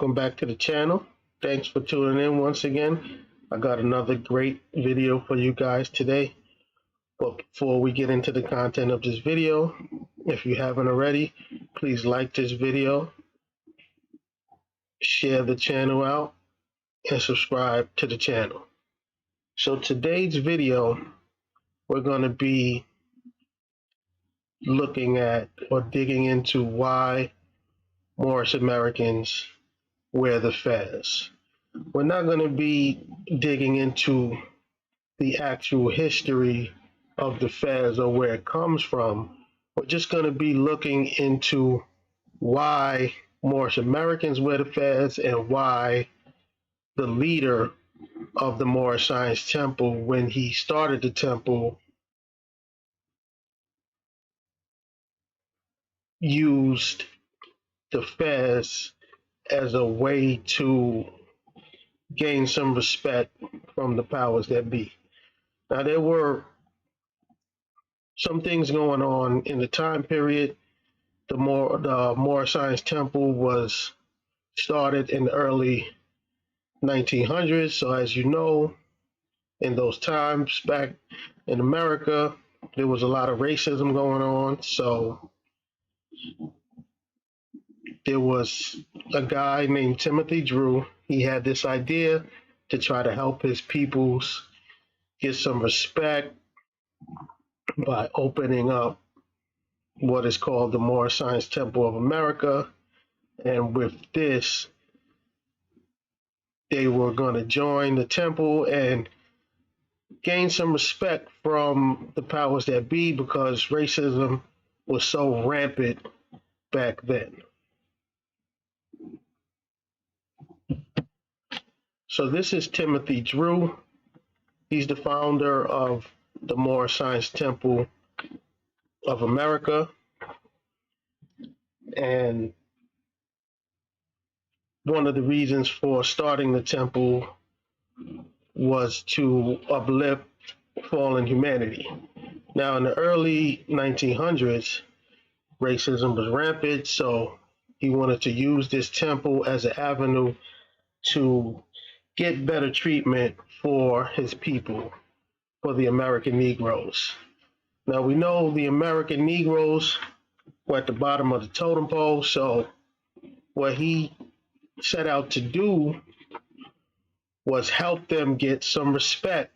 Welcome back to the channel. Thanks for tuning in once again. I got another great video for you guys today. But before we get into the content of this video, if you haven't already, please like this video, share the channel out, and subscribe to the channel. So today's video, we're going to be looking at or digging into why Moorish Americans wear the fez. We're not going to be digging into the actual history of the fez or where it comes from. We're just going to be looking into why Moorish Americans wear the fez and why the leader of the Moorish Science Temple, when he started the temple, used the fez as a way to gain some respect from the powers that be. Now, there were some things going on in the time period. The Moorish Science Temple was started in the early 1900s. So as you know, in those times back in America, there was a lot of racism going on. So there was a guy named Timothy Drew. He had this idea to try to help his peoples get some respect by opening up what is called the Moorish Science Temple of America. And with this, they were going to join the temple and gain some respect from the powers that be, because racism was so rampant back then. So this is Timothy Drew. He's the founder of the Moorish Science Temple of America. And one of the reasons for starting the temple was to uplift fallen humanity. Now, in the early 1900s, racism was rampant, so he wanted to use this temple as an avenue to get better treatment for his people, for the American Negroes. Now, we know the American Negroes were at the bottom of the totem pole, so what he set out to do was help them get some respect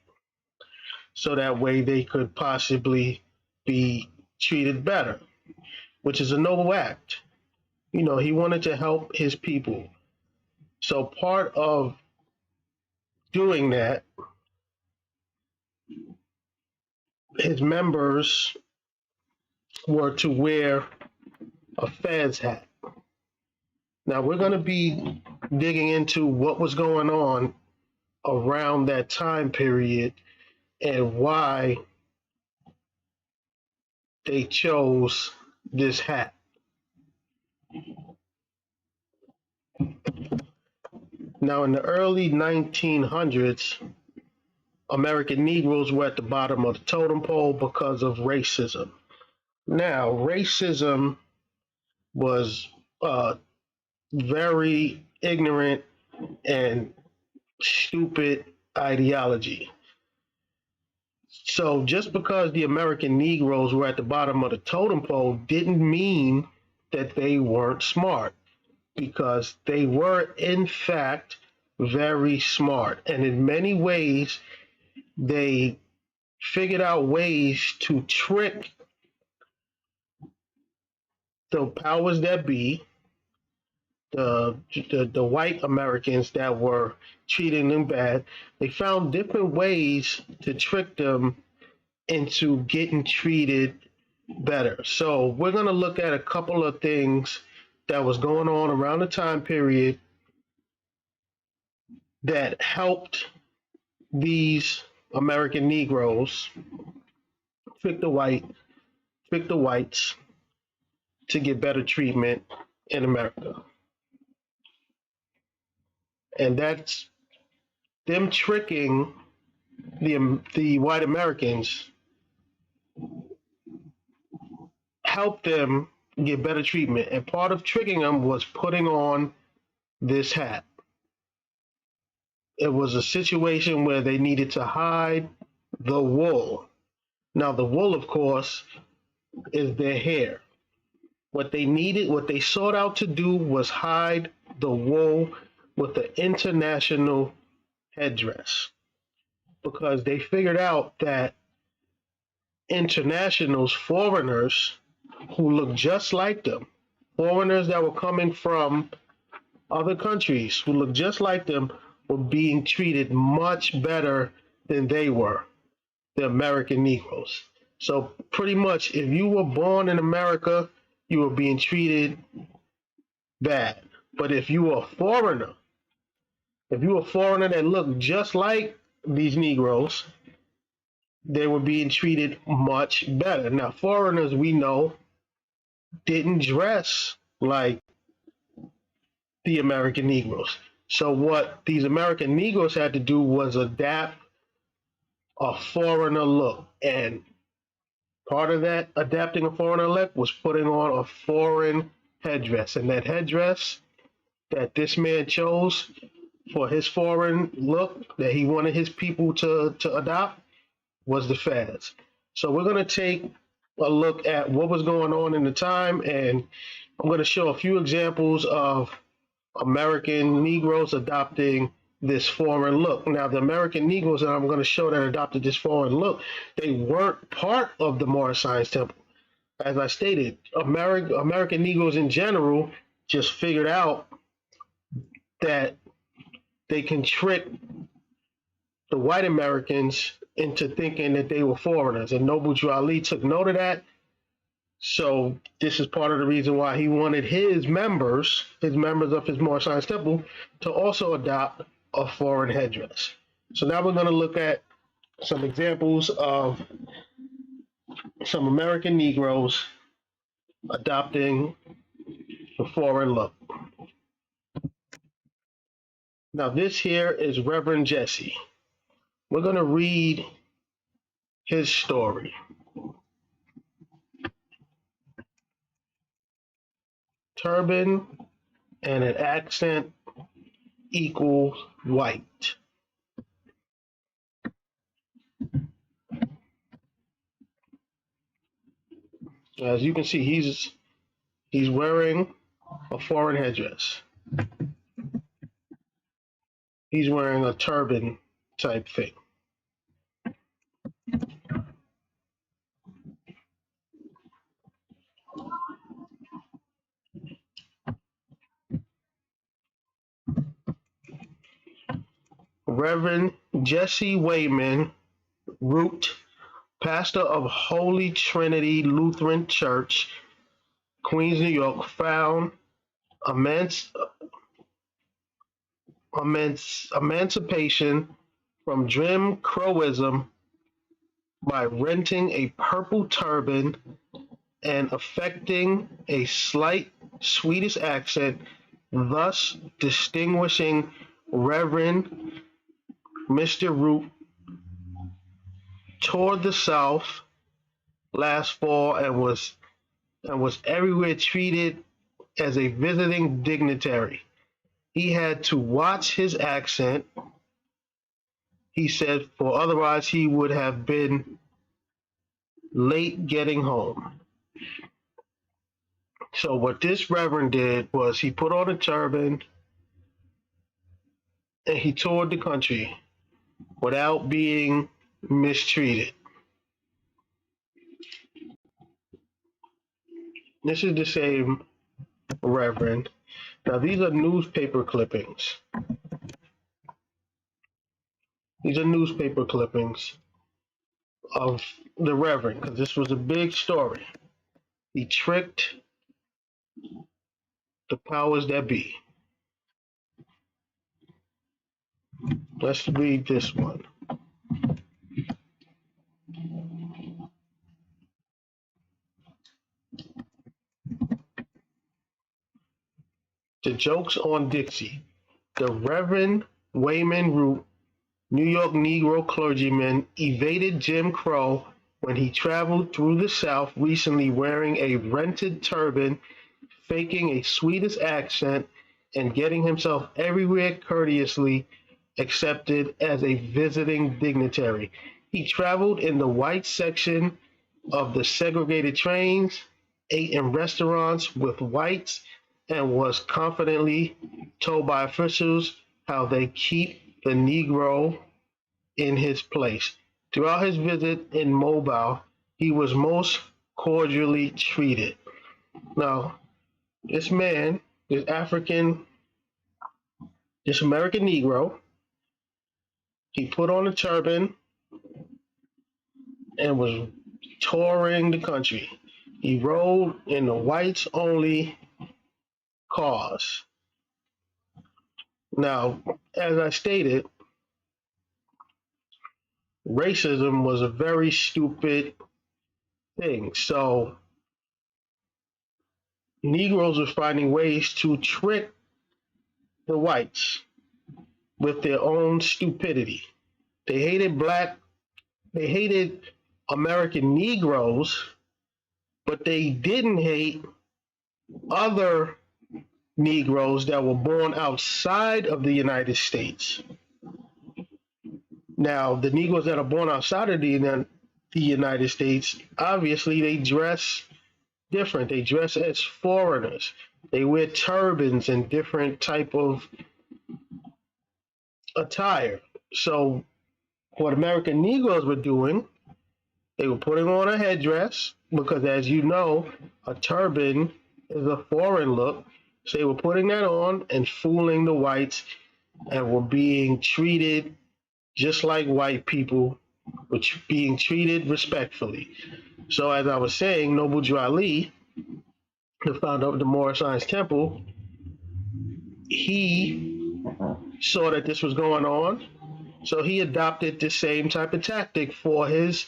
so that way they could possibly be treated better, which is a noble act. You know, he wanted to help his people. So part of doing that, his members were to wear a fez hat. Now, we're going to be digging into what was going on around that time period and why they chose this hat. Now, in the early 1900s, American Negroes were at the bottom of the totem pole because of racism. Now, racism was very ignorant and stupid ideology. So just because the American Negroes were at the bottom of the totem pole didn't mean that they weren't smart, because they were, in fact, very smart. And in many ways, they figured out ways to trick the powers that be, the white Americans that were treating them bad. They found different ways to trick them into getting treated better. So we're going to look at a couple of things that was going on around the time period that helped these American Negroes trick the whites to get better treatment in America. And that's them tricking the white Americans, helped them get better treatment. And part of tricking them was putting on this hat. It was a situation where they needed to hide the wool. Now, the wool, of course, is their hair. What they sought out to do was hide the wool with the international headdress, because they figured out that internationals, foreigners who looked just like them, foreigners that were coming from other countries who looked just like them, were being treated much better than they were, the American Negroes. So pretty much, if you were born in America, you were being treated bad. But if you were a foreigner, that looked just like these Negroes, they were being treated much better. Now, foreigners, we know, didn't dress like the American Negroes. So what these American Negroes had to do was adapt a foreigner look. And part of that, adapting a foreigner look, was putting on a foreign headdress. And that headdress that this man chose for his foreign look that he wanted his people to adopt was the fez. So we're going to take a look at what was going on in the time, and I'm going to show a few examples of American Negroes adopting this foreign look. Now, the American Negroes that I'm going to show that adopted this foreign look, they weren't part of the Moorish Science Temple. As I stated, American Negroes in general just figured out that they can trick the white Americans into thinking that they were foreigners, and Noble Drew Ali took note of that. So this is part of the reason why he wanted his members of his Moorish Science Temple, to also adopt a foreign headdress. So now we're going to look at some examples of some American Negroes adopting the foreign look. Now this here is Reverend Jesse. We're going to read his story. Turban and an accent equals white. As you can see, he's wearing a foreign headdress. He's wearing a turban type thing. Reverend Jesse Wayman Routte, pastor of Holy Trinity Lutheran Church, Queens, New York, found emancipation from Jim Crowism by renting a purple turban and affecting a slight Swedish accent, thus distinguishing Reverend Mr. Routte toured the South last fall and was everywhere treated as a visiting dignitary. He had to watch his accent, he said, for otherwise he would have been late getting home. So what this reverend did was he put on a turban and he toured the country without being mistreated. This is the same reverend. Now these are newspaper clippings. These are newspaper clippings of the reverend, because this was a big story. He tricked the powers that be. Let's read this one. The jokes on Dixie. The Reverend Wayman Routte, New York Negro clergyman, evaded Jim Crow when he traveled through the South recently wearing a rented turban, faking a Swedish accent, and getting himself everywhere courteously accepted as a visiting dignitary. He traveled in the white section of the segregated trains, ate in restaurants with whites, and was confidently told by officials how they keep the Negro in his place. Throughout his visit in Moab, he was most cordially treated. Now, this man, this American Negro, he put on a turban and was touring the country. He rode in the whites only cars. Now, as I stated, racism was a very stupid thing. So Negroes were finding ways to trick the whites with their own stupidity. They hated American Negroes, but they didn't hate other Negroes that were born outside of the United States. Now, the Negroes that are born outside of the United States, obviously they dress different. They dress as foreigners. They wear turbans and different type of attire. So what American Negroes were doing, they were putting on a headdress because, as you know, a turban is a foreign look. So they were putting that on and fooling the whites and were being treated just like white people, which being treated respectfully. So as I was saying, Noble Drew Ali, the founder of the Moorish Temple, he saw that this was going on, so he adopted the same type of tactic for his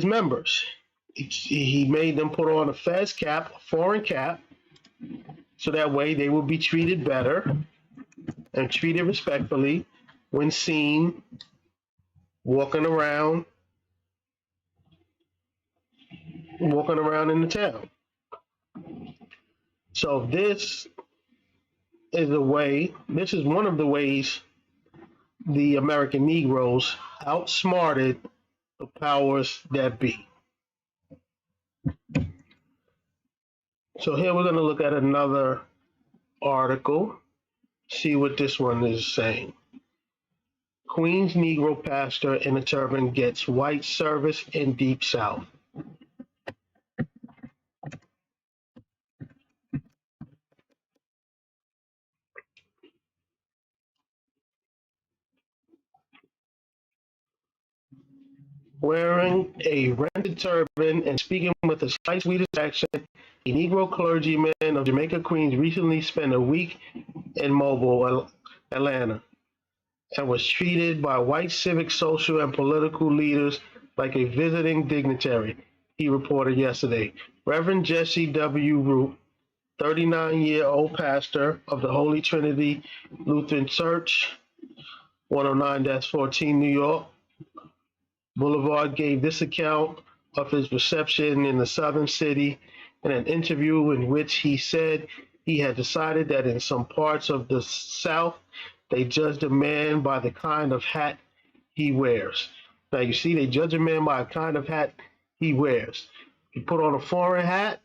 members. He made them put on a fez cap, a foreign cap, so that way they would be treated better and treated respectfully when seen walking around in the town. So this is one of the ways the American Negroes outsmarted the powers that be. So here we're going to look at another article, see what this one is saying. Queens Negro pastor in a turban gets white service in Deep South. Wearing a rented turban and speaking with a slight Swedish accent, a Negro clergyman of Jamaica, Queens recently spent a week in Mobile, Atlanta, and was treated by white civic, social, and political leaders like a visiting dignitary, he reported yesterday. Reverend Jesse W. Routte, 39-year-old pastor of the Holy Trinity Lutheran Church, 109-14 New York Boulevard, gave this account of his reception in the southern city in an interview in which he said he had decided that in some parts of the South, they judged a man by the kind of hat he wears. Now, you see, they judge a man by the kind of hat he wears. You put on a foreign hat,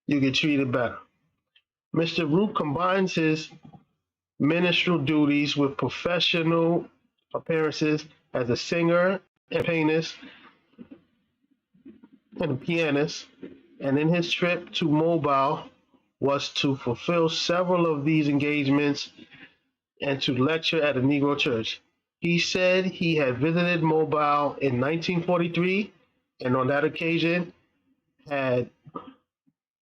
you get treated better. Mr. Routte combines his ministerial duties with professional appearances as a singer and pianist, and in his trip to Mobile was to fulfill several of these engagements and to lecture at a Negro church. He said he had visited Mobile in 1943, and on that occasion had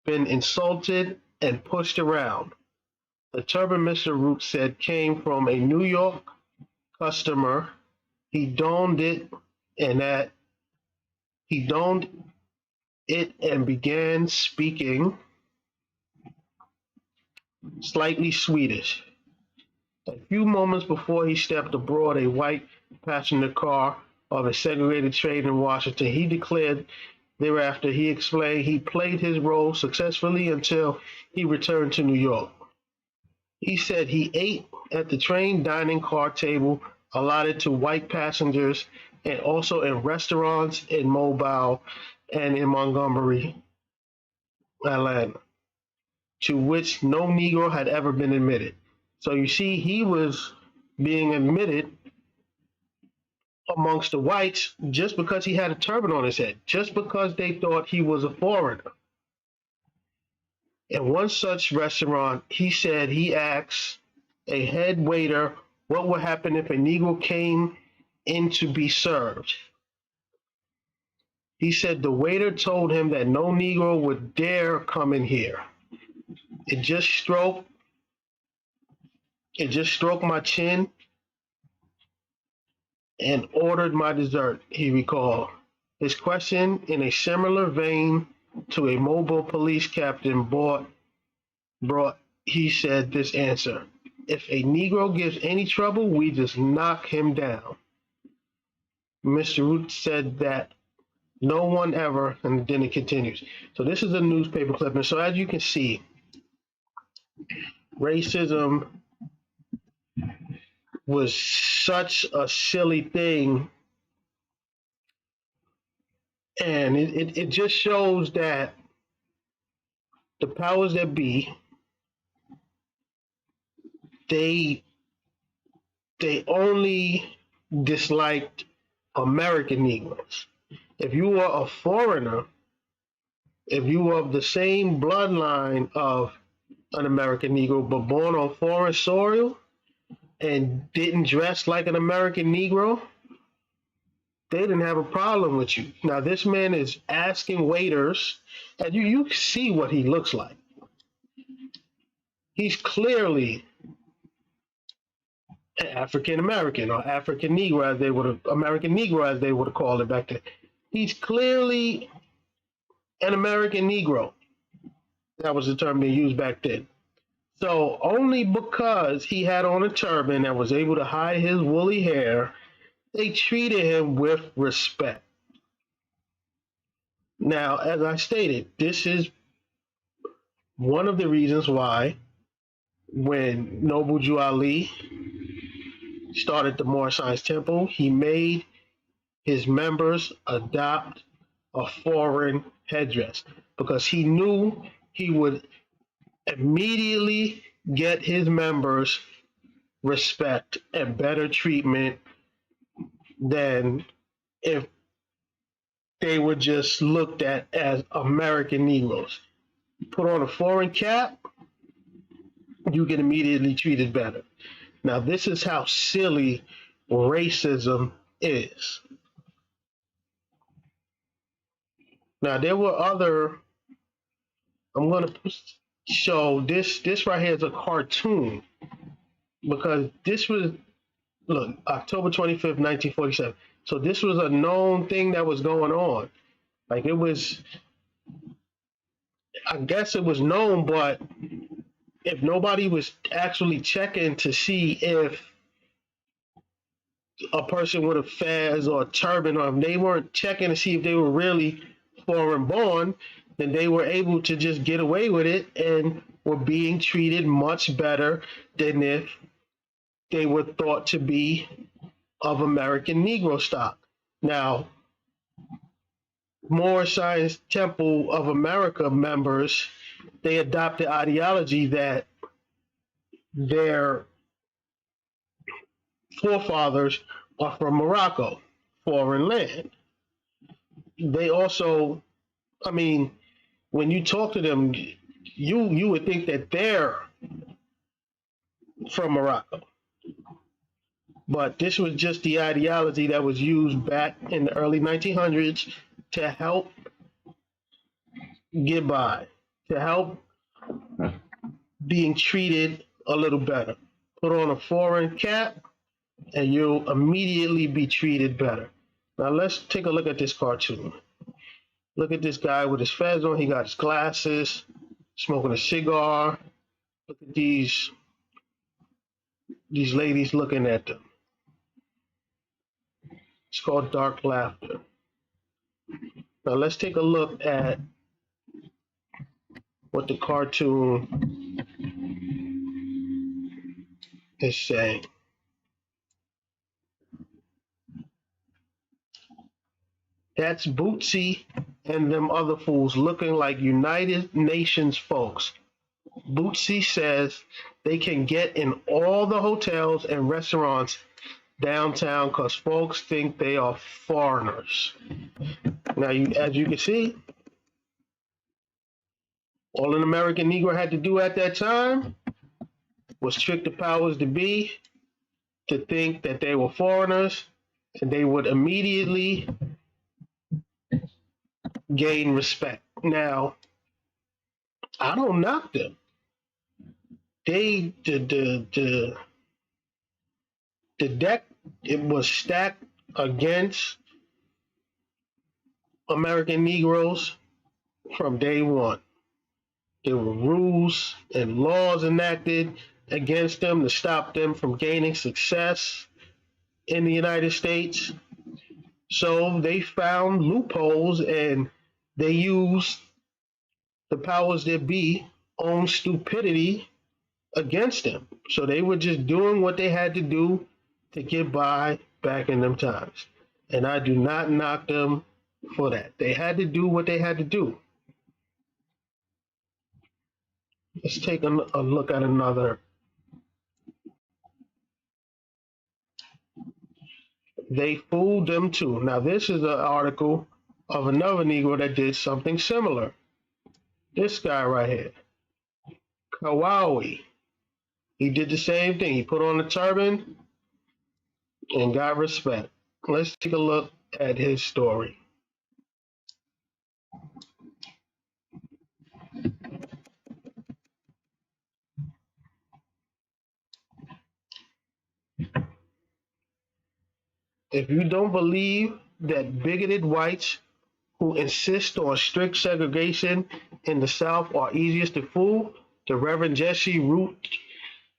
been insulted and pushed around. The turban, Mr. Routte said, came from a New York customer. He donned it and began speaking slightly Swedish. A few moments before he stepped aboard a white passenger car of a segregated train in Washington, he declared thereafter, he explained, he played his role successfully until he returned to New York. He said he ate at the train dining car table allotted to white passengers and also in restaurants in Mobile and in Montgomery, Atlanta, to which no Negro had ever been admitted. So you see, he was being admitted amongst the whites just because he had a turban on his head, just because they thought he was a foreigner. In one such restaurant, he said he asked a head waiter what would happen if a Negro came in to be served. He said the waiter told him that no Negro would dare come in here. It just stroked my chin and ordered my dessert, he recalled. His question, in a similar vein to a mobile police captain, brought, he said, this answer. If a Negro gives any trouble, we just knock him down. Mr. Routte said that no one ever, and then it continues. So this is a newspaper clipping. So as you can see, racism was such a silly thing. And it just shows that the powers that be, they only disliked American Negroes. If you were a foreigner, if you were of the same bloodline of an American Negro but born on foreign soil and didn't dress like an American Negro, they didn't have a problem with you. Now, this man is asking waiters, and you see what he looks like. He's clearly an African American or African Negro, as they would have, American Negro, as they would have called it back then. He's clearly an American Negro. That was the term they used back then. So only because he had on a turban and was able to hide his woolly hair, they treated him with respect. Now, as I stated, this is one of the reasons why when Noble Jew Ali started the Moorish Temple, he made his members adopt a foreign headdress because he knew he would immediately get his members respect and better treatment than if they were just looked at as American Negroes. Put on a foreign cap, you get immediately treated better. Now, this is how silly racism is. Now, there were other, I'm going to show this right here is a cartoon because this was, look, October 25th, 1947. So this was a known thing that was going on. Like it was, I guess it was known, but if nobody was actually checking to see if a person with a fez or a turban, or if they weren't checking to see if they were really foreign born, then they were able to just get away with it and were being treated much better than if they were thought to be of American Negro stock. Now, Moorish Temple of America members, they adopted ideology that their forefathers are from Morocco, foreign land. They also, I mean, when you talk to them, you would think that they're from Morocco. But this was just the ideology that was used back in the early 1900s to help get by, to help being treated a little better. Put on a foreign cap and you'll immediately be treated better. Now let's take a look at this cartoon. Look at this guy with his fez on. He got his glasses, smoking a cigar. Look at these ladies looking at them. It's called dark laughter. Now let's take a look at what the cartoon is saying. That's Bootsy and them other fools looking like United Nations folks. Bootsy says they can get in all the hotels and restaurants downtown because folks think they are foreigners. Now, as you can see, all an American Negro had to do at that time was trick the powers to be to think that they were foreigners, and they would immediately gain respect. Now, I don't knock them. The deck, it was stacked against American Negroes from day one. There were rules and laws enacted against them to stop them from gaining success in the United States. So they found loopholes and they used the powers that be own stupidity against them. So they were just doing what they had to do to get by back in them times. And I do not knock them for that. They had to do what they had to do. Let's take a look at another. They fooled them too. Now, this is an article of another Negro that did something similar. This guy right here, Kawaii. He did the same thing. He put on a turban and got respect. Let's take a look at his story. If you don't believe that bigoted whites who insist on strict segregation in the South are easiest to fool, the Reverend Jesse Routte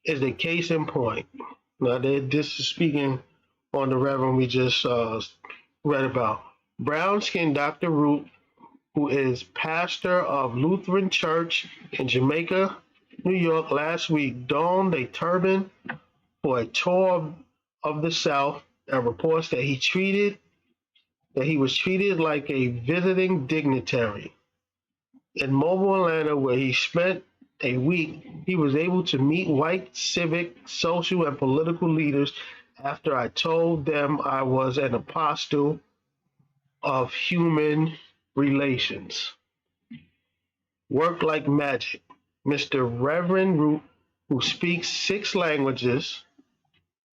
is the case in point. Now, this is speaking on the Reverend we just read about. Brown-skinned Dr. Routte, who is pastor of Lutheran Church in Jamaica, New York, last week donned a turban for a tour of the South and reports that he was treated like a visiting dignitary. In Mobile, Atlanta, where he spent a week, he was able to meet white civic, social, and political leaders after I told them I was an apostle of human relations. Worked like magic. Mr. Reverend Routte, who speaks 6 languages,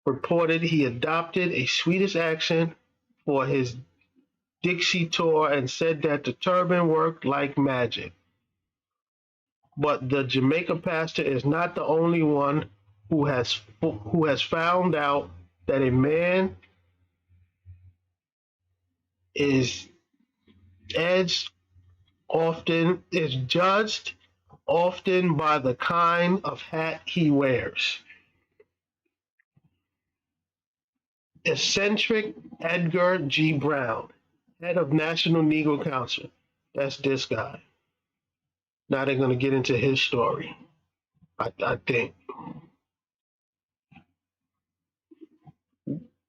reported he adopted a Swedish accent for his Dixie tour and said that the turban worked like magic. But the Jamaica pastor is not the only one who has found out that a man is judged often by the kind of hat he wears. Eccentric Edgar G. Brown, head of National Negro Council. That's this guy. Now they're going to get into his story, I think.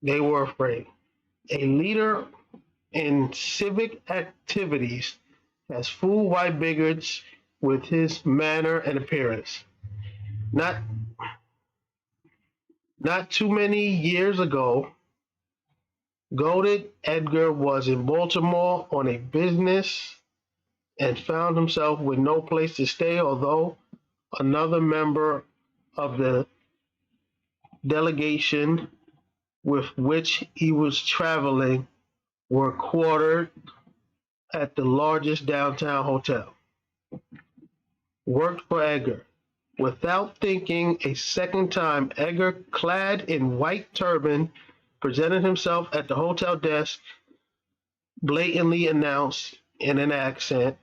They were afraid. A leader in civic activities has fooled white bigots with his manner and appearance. Not too many years ago, goated Edgar was in Baltimore on a business and found himself with no place to stay, although another member of the delegation with which he was traveling were quartered at the largest downtown hotel. Worked for Edgar. Without thinking a second time, Edgar, clad in white turban, presented himself at the hotel desk, blatantly announced in an accent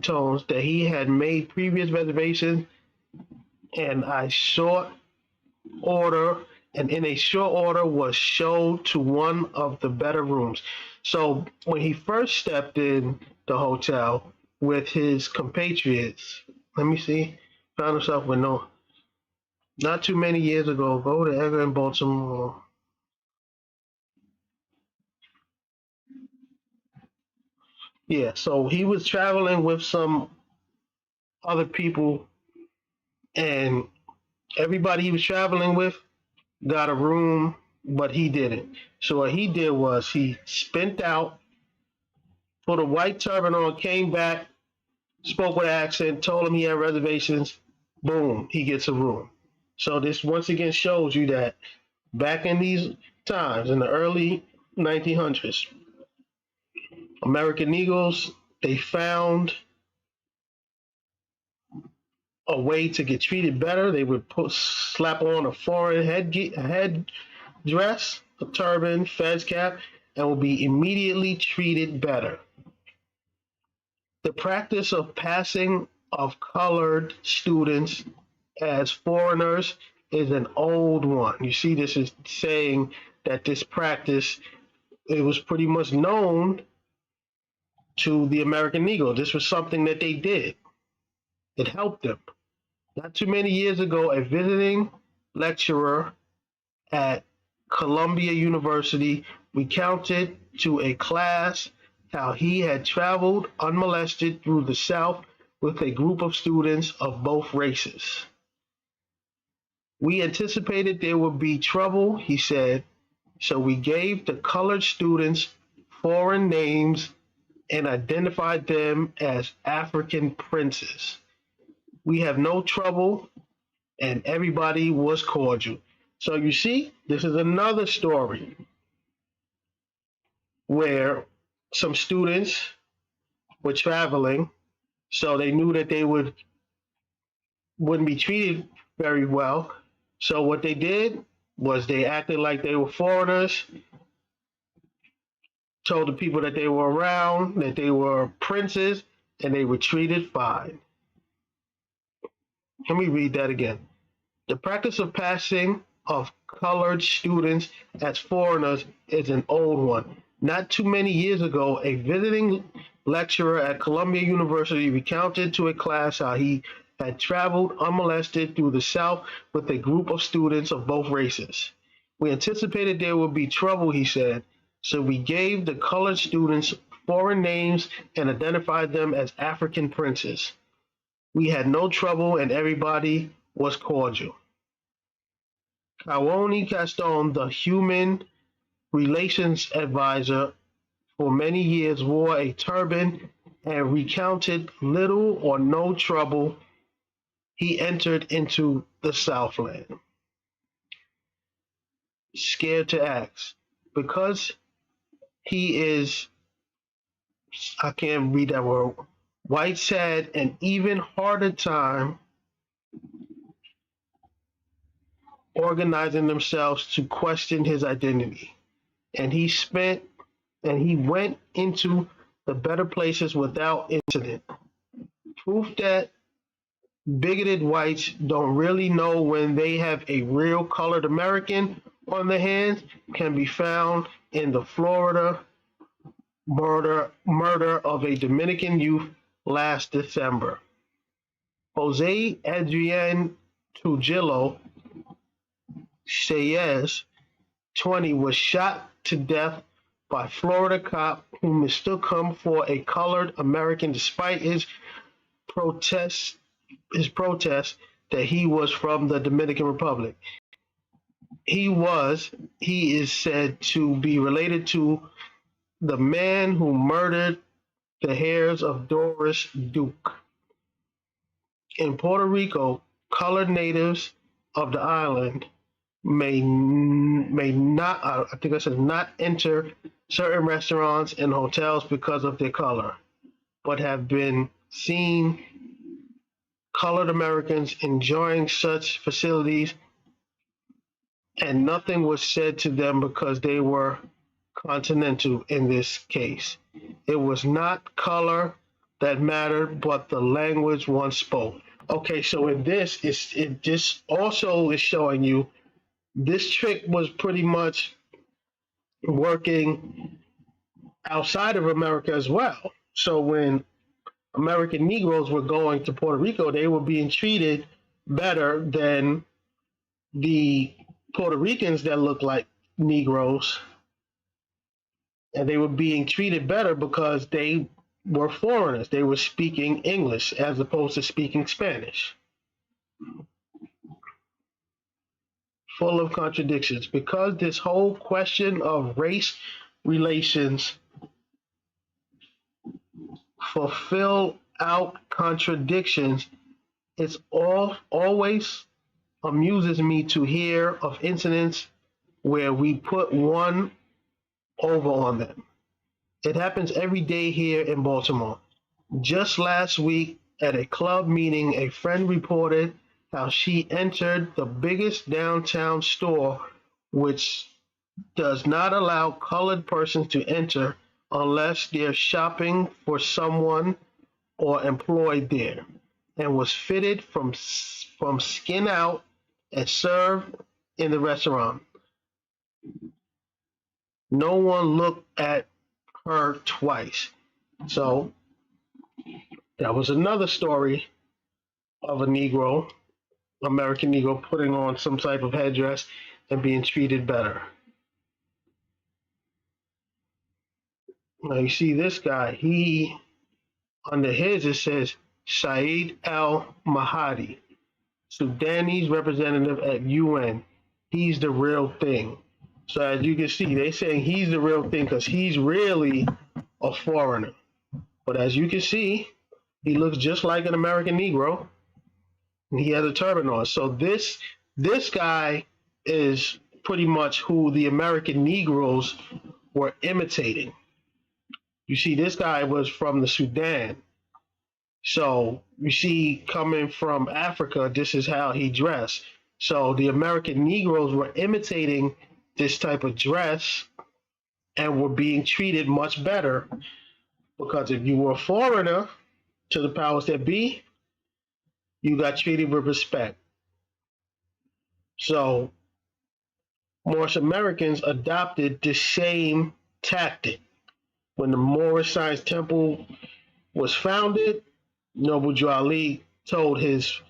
tones that he had made previous reservations and in a short order was shown to one of the better rooms. So when he first stepped in the hotel, with his compatriots. Let me see. Found himself with not too many years ago. Go to Edgar in Baltimore. Yeah, so he was traveling with some other people, and everybody he was traveling with got a room, but he didn't. So what he did was he spent out, put a white turban on, came back, spoke with an accent, told him he had reservations. Boom, he gets a room. So this once again shows you that back in these times, in the early 1900s, American Negroes, they found a way to get treated better. They would slap on a foreign headdress, a turban, fez cap, and will be immediately treated better. The practice of passing of colored students as foreigners is an old one. You see, this is saying that this practice, it was pretty much known to the American Negro. This was something that they did. It helped them. Not too many years ago, a visiting lecturer at Columbia University recounted to a class how he had traveled unmolested through the South with a group of students of both races. We anticipated there would be trouble, he said, so we gave the colored students foreign names and identified them as African princes. We have no trouble, and everybody was cordial. So you see, this is another story where some students were traveling, so they knew that they wouldn't be treated very well. So what they did was they acted like they were foreigners, told the people that they were around that they were princes, and they were treated fine. Let me read that again. The practice of passing of colored students as foreigners is an old one. Not too many years ago, a visiting lecturer at Columbia University recounted to a class how he had traveled unmolested through the South with a group of students of both races. We anticipated there would be trouble, he said, so we gave the colored students foreign names and identified them as African princes. We had no trouble and everybody was cordial. Kawoni Caston, the human relations advisor for many years, wore a turban and recounted little or no trouble he entered into the Southland. Scared to ask. Because he is, I can't read that word, whites had an even harder time organizing themselves to question his identity. And he went into the better places without incident. Proof that bigoted whites don't really know when they have a real colored American on their hands can be found in the Florida murder of a Dominican youth last December. Jose Adrian Trujillo Chayes, 20, was shot to death by Florida cop who mistook him for a colored American despite his protest that he was from the Dominican Republic. He is said to be related to the man who murdered the heirs of Doris Duke. In Puerto Rico, colored natives of the island may not, I think I said, not enter certain restaurants and hotels because of their color, but have been seen colored Americans enjoying such facilities, and nothing was said to them because they were continental in this case. It was not color that mattered, but the language one spoke. Okay, so in this, it just also is showing you this trick was pretty much working outside of America as well. So when American Negroes were going to Puerto Rico, they were being treated better than the Puerto Ricans that looked like Negroes. And they were being treated better because they were foreigners. They were speaking English as opposed to speaking Spanish. Full of contradictions. Because this whole question of race relations fulfill out contradictions, it's always amuses me to hear of incidents where we put one over on them. It happens every day here in Baltimore. Just last week at a club meeting, a friend reported how she entered the biggest downtown store, which does not allow colored persons to enter unless they're shopping for someone or employed there, and was fitted from skin out and served in the restaurant. No one looked at her twice. So that was another story of a Negro, American Negro, putting on some type of headdress and being treated better. Now you see this guy, he, under his, it says Saeed al-Mahdi, Sudanese representative at UN. He's the real thing. So as you can see, they saying he's the real thing because he's really a foreigner. But as you can see, he looks just like an American Negro. And he has a turban on. So this guy is pretty much who the American Negroes were imitating. You see, this guy was from the Sudan. So you see, coming from Africa, this is how he dressed. So the American Negroes were imitating this type of dress and were being treated much better, because if you were a foreigner to the powers that be, you got treated with respect. So Moorish Americans adopted the same tactic. When the Moorish Science Temple was founded, Noble Drew Ali told his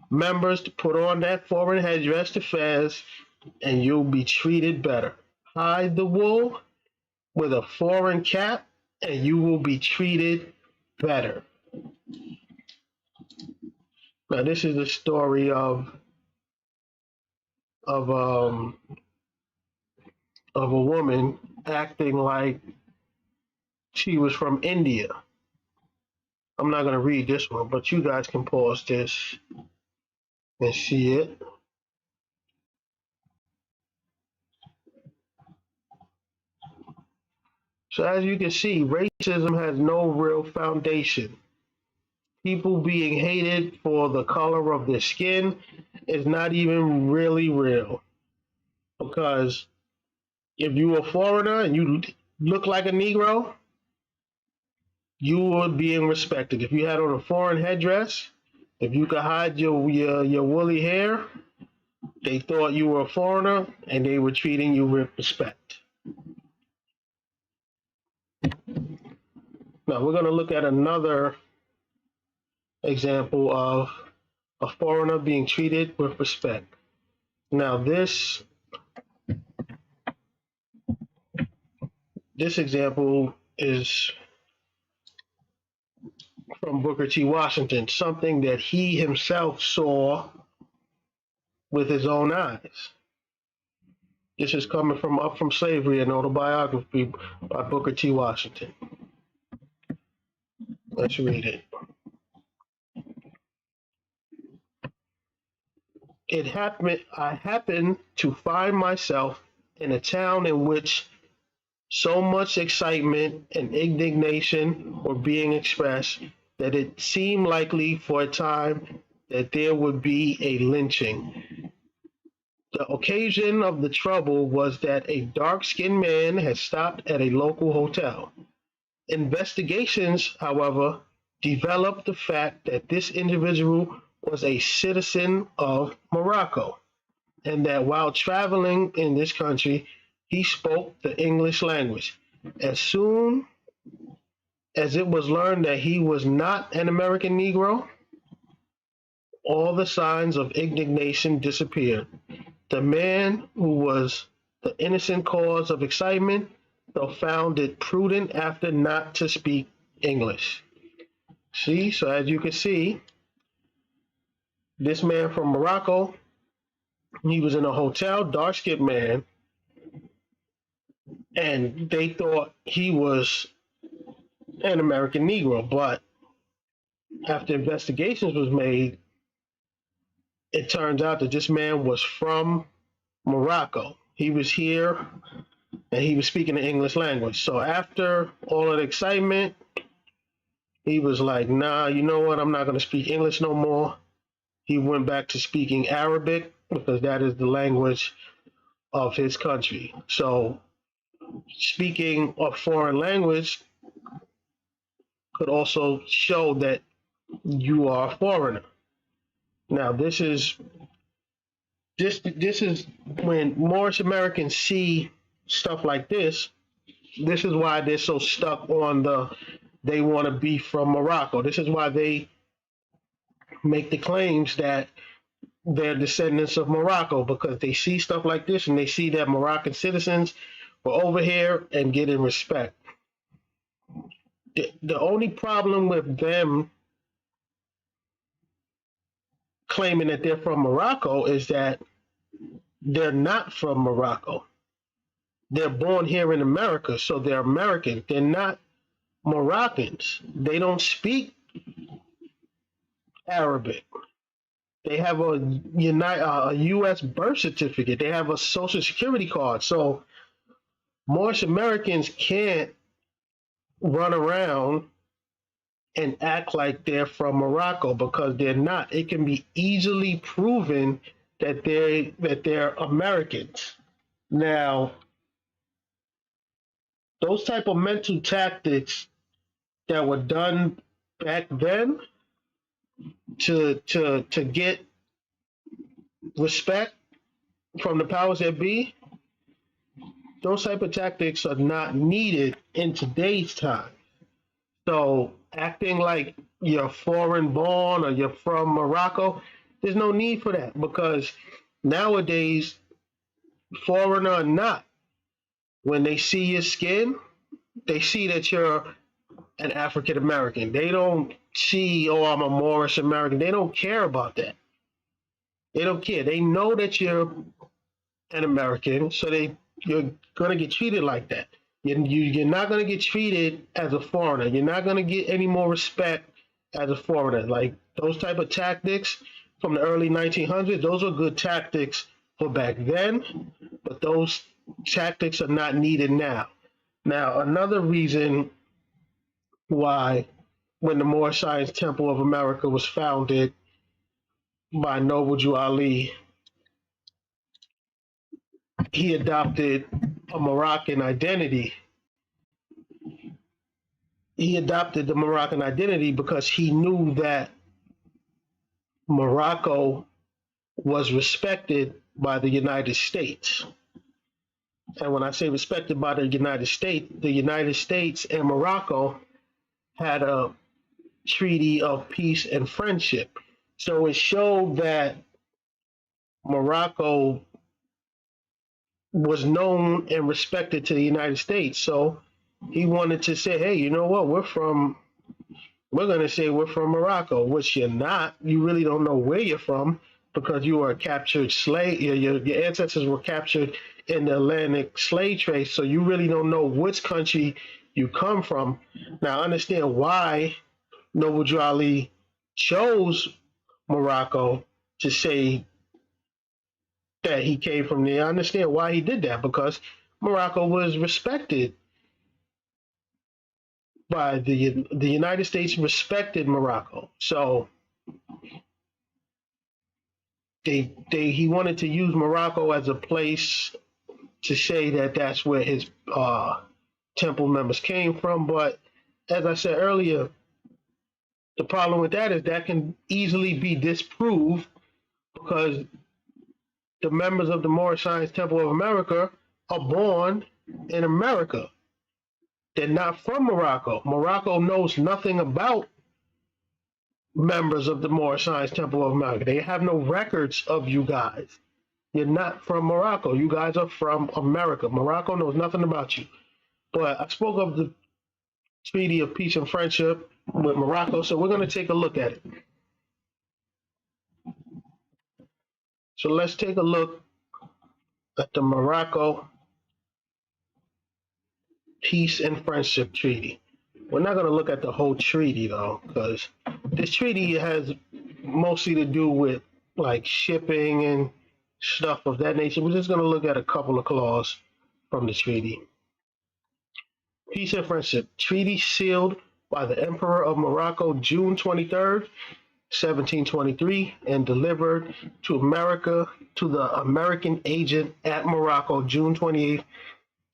members to put on that foreign headdress, the fez, and you'll be treated better. Hide the wool with a foreign cap, and you will be treated better. Now, this is the story of a woman acting like she was from India. I'm not going to read this one, but you guys can pause this and see it. So as you can see, racism has no real foundation. People being hated for the color of their skin is not even really real. Because if you were a foreigner and you look like a Negro, you were being respected. If you had on a foreign headdress, if you could hide your woolly hair, they thought you were a foreigner and they were treating you with respect. Now we're going to look at another example of a foreigner being treated with respect. Now this example is from Booker T. Washington, something that he himself saw with his own eyes. This is coming from Up From Slavery, an autobiography by Booker T. Washington. Let's read it. I happened to find myself in a town in which so much excitement and indignation were being expressed that it seemed likely for a time that there would be a lynching. The occasion of the trouble was that a dark-skinned man had stopped at a local hotel. Investigations, however, developed the fact that this individual was a citizen of Morocco, and that while traveling in this country, he spoke the English language. As soon as it was learned that he was not an American Negro, all the signs of indignation disappeared. The man who was the innocent cause of excitement, though found it prudent after not to speak English. See, so as you can see, this man from Morocco, he was in a hotel, dark-skinned man, and they thought he was an American Negro. But after investigations was made, it turns out that this man was from Morocco. He was here and he was speaking the English language. So after all of the excitement, he was like, nah, you know what? I'm not going to speak English no more. He went back to speaking Arabic because that is the language of his country. So speaking a foreign language could also show that you are a foreigner. Now, this is when Moorish Americans see stuff like this. This is why they're so stuck on they want to be from Morocco. This is why they make the claims that they're descendants of Morocco, because they see stuff like this and they see that Moroccan citizens were over here and getting respect. The only problem with them claiming that they're from Morocco is that they're not from Morocco. They're born here in America, so they're American. They're not Moroccans. They don't speak Arabic. They have a U.S. birth certificate. They have a social security card. So Moorish Americans can't run around and act like they're from Morocco, because they're not. It can be easily proven that they're Americans. Now, those type of mental tactics that were done back then to get respect from the powers that be, those type of tactics are not needed in today's time. So acting like you're foreign born or you're from Morocco, there's no need for that, because nowadays, foreigner or not, when they see your skin, they see that you're an African American. They don't see, oh, I'm a Moorish American. They don't care about that. They don't care. They know that you're an American, so you're going to get treated like that. You're not going to get treated as a foreigner. You're not going to get any more respect as a foreigner. Like those type of tactics from the early 1900s, those are good tactics for back then, but those tactics are not needed now. Now, another reason why, when the Moorish Science Temple of America was founded by Noble Jew Ali, he adopted a Moroccan identity. He adopted the Moroccan identity because he knew that Morocco was respected by the United States. And when I say respected by the United States and Morocco had a treaty of peace and friendship. So it showed that Morocco was known and respected to the United States. So he wanted to say, hey, you know what? We're going to say we're from Morocco, which you're not. You really don't know where you're from, because you were a captured slave. Your ancestors were captured in the Atlantic slave trade. So you really don't know which country you come from. Now, understand why Noble Jew Ali chose Morocco to say that he came from there. I understand why he did that, because Morocco was respected by the United States, respected Morocco. So he wanted to use Morocco as a place to say that that's where his temple members came from. But as I said earlier, the problem with that is that can easily be disproved, because the members of the Moorish Science Temple of America are born in America. They're not from Morocco. Morocco knows nothing about members of the Moorish Science Temple of America. They have no records of you guys. You're not from Morocco. You guys are from America. Morocco knows nothing about you. But I spoke of the Treaty of Peace and Friendship with Morocco, so we're going to take a look at it. So let's take a look at the Morocco Peace and Friendship Treaty. We're not going to look at the whole treaty, though, because this treaty has mostly to do with like shipping and stuff of that nature. We're just going to look at a couple of clauses from the treaty. Peace and Friendship Treaty sealed by the Emperor of Morocco June 23rd, 1723, and delivered to America to the American agent at Morocco June 28th,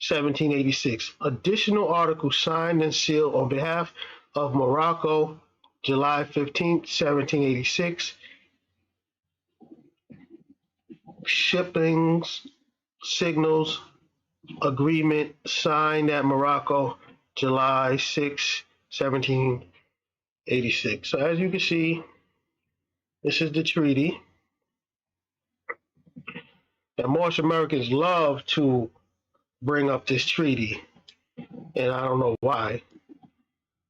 1786. Additional articles signed and sealed on behalf of Morocco July 15th, 1786. Shippings, signals, agreement signed at Morocco July 6, 1786. So as you can see, this is the treaty. And Moorish Americans love to bring up this treaty, and I don't know why,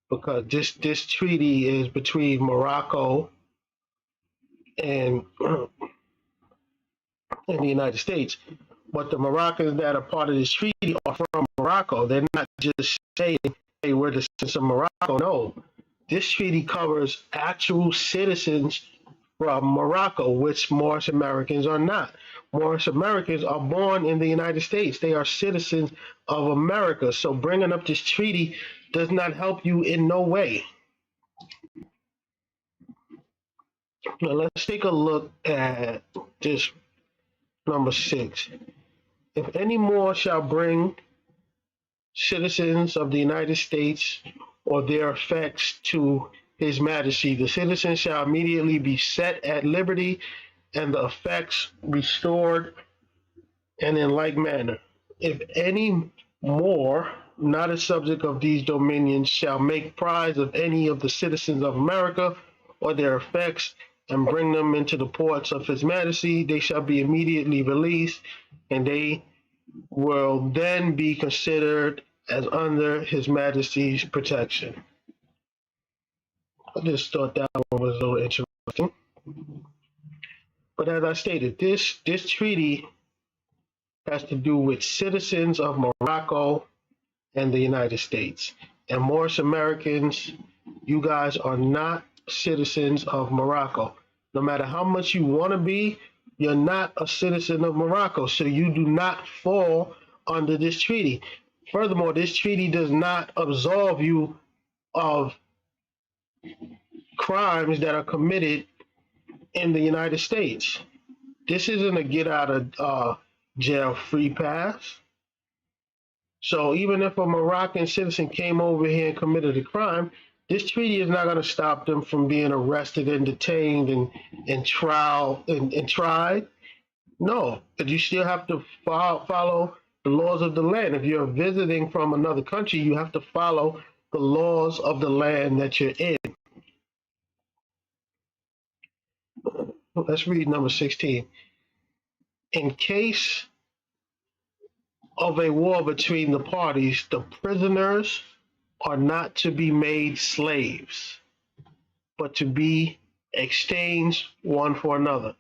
because this treaty is between Morocco and the United States. But the Moroccans that are part of this treaty are from Morocco. They're not just saying, hey, we're the citizens of Morocco. No, this treaty covers actual citizens from Morocco, which Moorish Americans are not. Moorish Americans are born in the United States. They are citizens of America. So bringing up this treaty does not help you in no way. Now let's take a look at this number 6. If any more shall bring citizens of the United States or their effects to His Majesty, the citizens shall immediately be set at liberty and the effects restored, and in like manner. If any more, not a subject of these dominions, shall make prize of any of the citizens of America or their effects, and bring them into the ports of His Majesty, they shall be immediately released, and they will then be considered as under His Majesty's protection. I just thought that one was a little interesting. But as I stated, this treaty has to do with citizens of Morocco and the United States. And Moorish Americans, you guys are not citizens of Morocco. No matter how much you want to be, you're not a citizen of Morocco, so you do not fall under this treaty. Furthermore, this treaty does not absolve you of crimes that are committed in the United States. This isn't a get out of jail free pass. So even if a Moroccan citizen came over here and committed a crime, this treaty is not going to stop them from being arrested and detained and tried. No, but you still have to follow the laws of the land. If you're visiting from another country, you have to follow the laws of the land that you're in. Let's read number 16. In case of a war between the parties, the prisoners are not to be made slaves, but to be exchanged one for another,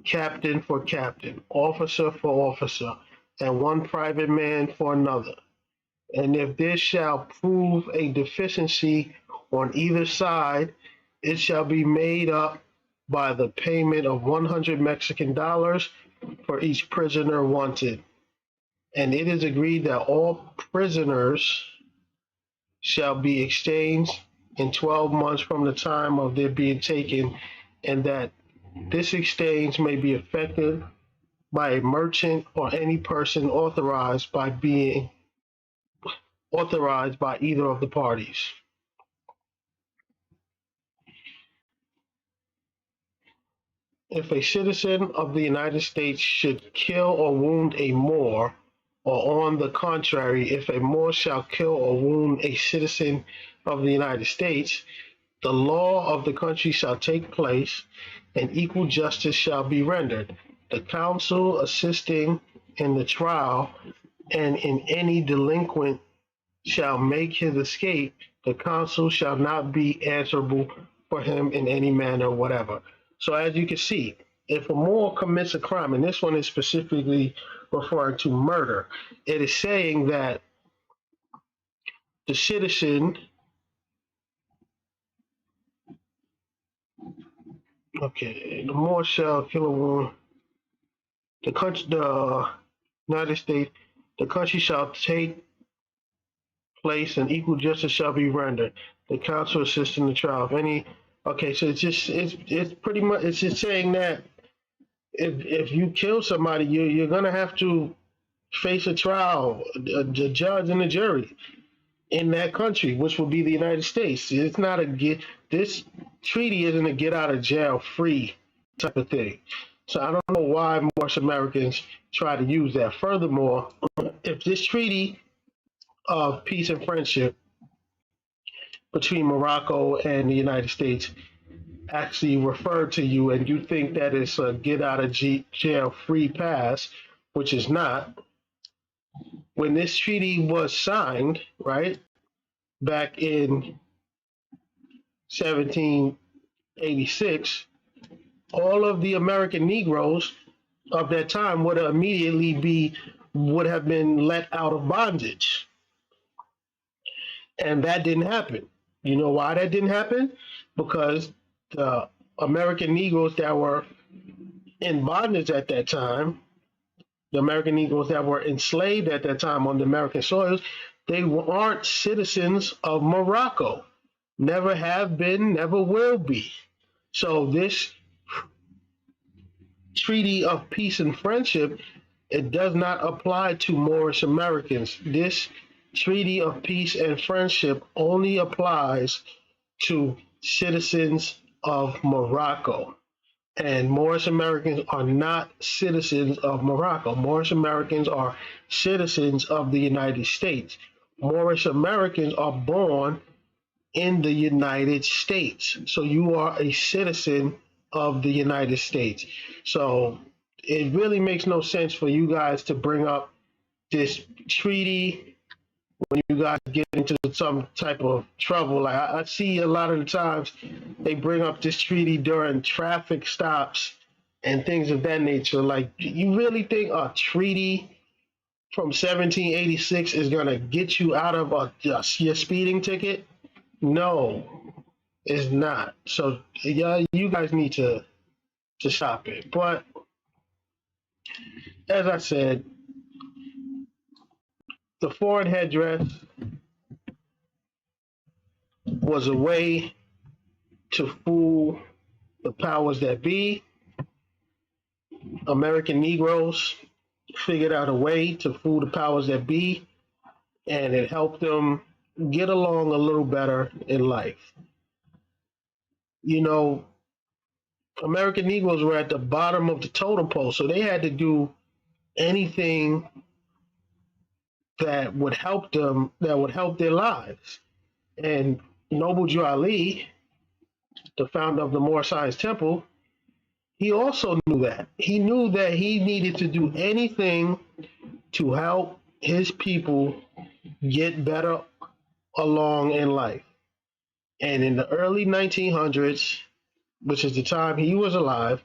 captain for captain, officer for officer, and one private man for another. And if this shall prove a deficiency on either side, it shall be made up by the payment of 100 Mexican dollars for each prisoner wanted. And it is agreed that all prisoners shall be exchanged in 12 months from the time of their being taken, and that this exchange may be effected by a merchant or any person authorized by either of the parties. If a citizen of the United States should kill or wound a Moor or on the contrary, if a Moor shall kill or wound a citizen of the United States, the law of the country shall take place, and equal justice shall be rendered. The counsel assisting in the trial and in any delinquent shall make his escape, the counsel shall not be answerable for him in any manner whatever. So as you can see, if a Moor commits a crime, and this one is specifically referring to murder, it is saying that the citizen, the Moor shall kill a woman, the United States, the country shall take place and equal justice shall be rendered. The counsel assist in the trial. If any, so it's pretty much, it's just saying that if you kill somebody, you're gonna have to face a trial, a judge and a jury in that country, which will be the United States. It's not this treaty isn't a get out of jail free type of thing. So I don't know why Moorish Americans try to use that. Furthermore, if this treaty of peace and friendship between Morocco and the United States actually referred to you, and you think that it's a get out of jail free pass, which is not. When this treaty was signed, right, back in 1786, all of the American Negroes of that time would have been let out of bondage. And that didn't happen. You know why that didn't happen? Because the American Negroes that were in bondage at that time, the American Negroes that were enslaved at that time on the American soils, they aren't citizens of Morocco. Never have been, never will be. So this treaty of peace and friendship, it does not apply to Moorish Americans. This treaty of peace and friendship only applies to citizens of Morocco. And Moorish Americans are not citizens of Morocco. Moorish Americans are citizens of the United States. Moorish Americans are born in the United States. So you are a citizen of the United States. So it really makes no sense for you guys to bring up this treaty when you guys get into some type of trouble. Like I see a lot of the times they bring up this treaty during traffic stops and things of that nature. Like, you really think a treaty from 1786 is going to get you out of your speeding ticket? No, it's not. So yeah, you guys need to stop it. But as I said, the foreign headdress was a way to fool the powers that be. American Negroes figured out a way to fool the powers that be, and it helped them get along a little better in life. You know, American Negroes were at the bottom of the totem pole, so they had to do anything that would help them, that would help their lives. And Noble Drew Ali, the founder of the Moorish Science Temple, he also knew that. He knew that he needed to do anything to help his people get better along in life. And in the early 1900s, which is the time he was alive,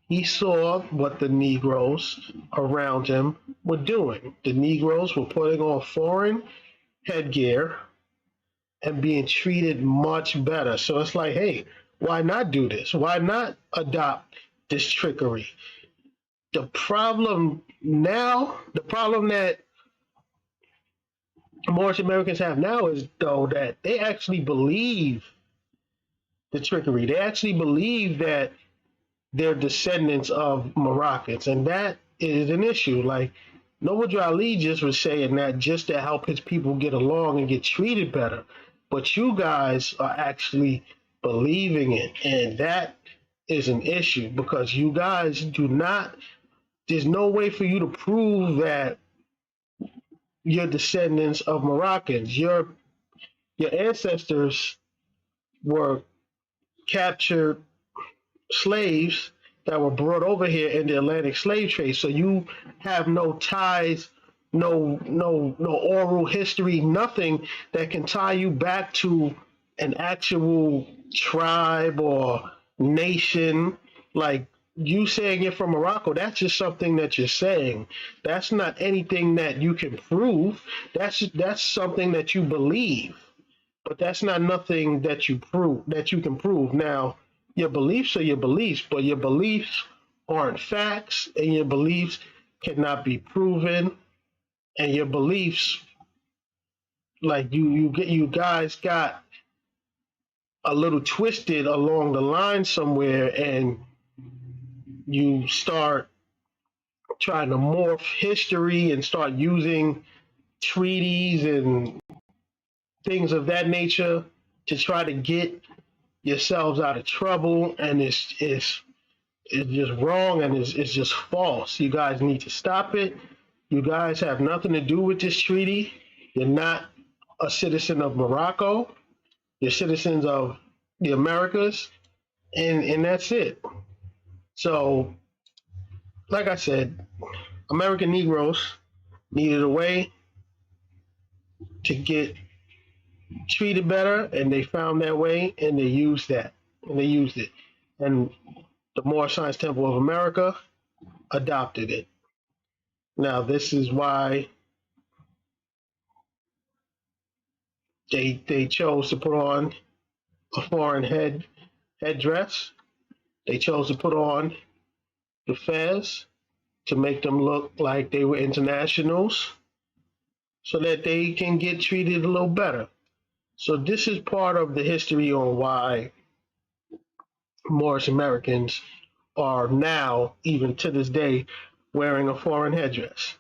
he saw what the Negroes around him were doing. The Negroes were putting on foreign headgear and being treated much better. So it's like, hey, why not do this? Why not adopt this trickery? The problem that Moorish Americans have now is, though, that they actually believe the trickery. They actually believe that they're descendants of Moroccans, and that is an issue. Like, Noble Drew Ali just was saying that just to help his people get along and get treated better. But you guys are actually believing it, and that is an issue, because you guys do not, there's no way for you to prove that you're descendants of Moroccans. Your ancestors were captured slaves that were brought over here in the Atlantic slave trade. So you have no ties, no oral history, nothing that can tie you back to an actual tribe or nation. Like you saying you're from Morocco, that's just something that you're saying. That's not anything that you can prove. That's something that you believe, but that's not nothing that you can prove. Now, your beliefs are your beliefs, but your beliefs aren't facts, and your beliefs cannot be proven, and your beliefs, like you guys got a little twisted along the line somewhere, and you start trying to morph history and start using treaties and things of that nature to try to get yourselves out of trouble, and it's just wrong, and it's just false. You guys need to stop it. You guys have nothing to do with this treaty. You're not a citizen of Morocco. You're citizens of the Americas, and that's it. So, like I said, American Negroes needed a way to get treated better, and they found that way, and they used that, and they used it. And the Moorish Science Temple of America adopted it. Now, this is why they chose to put on a foreign headdress. They chose to put on the fez to make them look like they were internationals, so that they can get treated a little better. So this is part of the history on why Moorish Americans are now, even to this day, wearing a foreign headdress.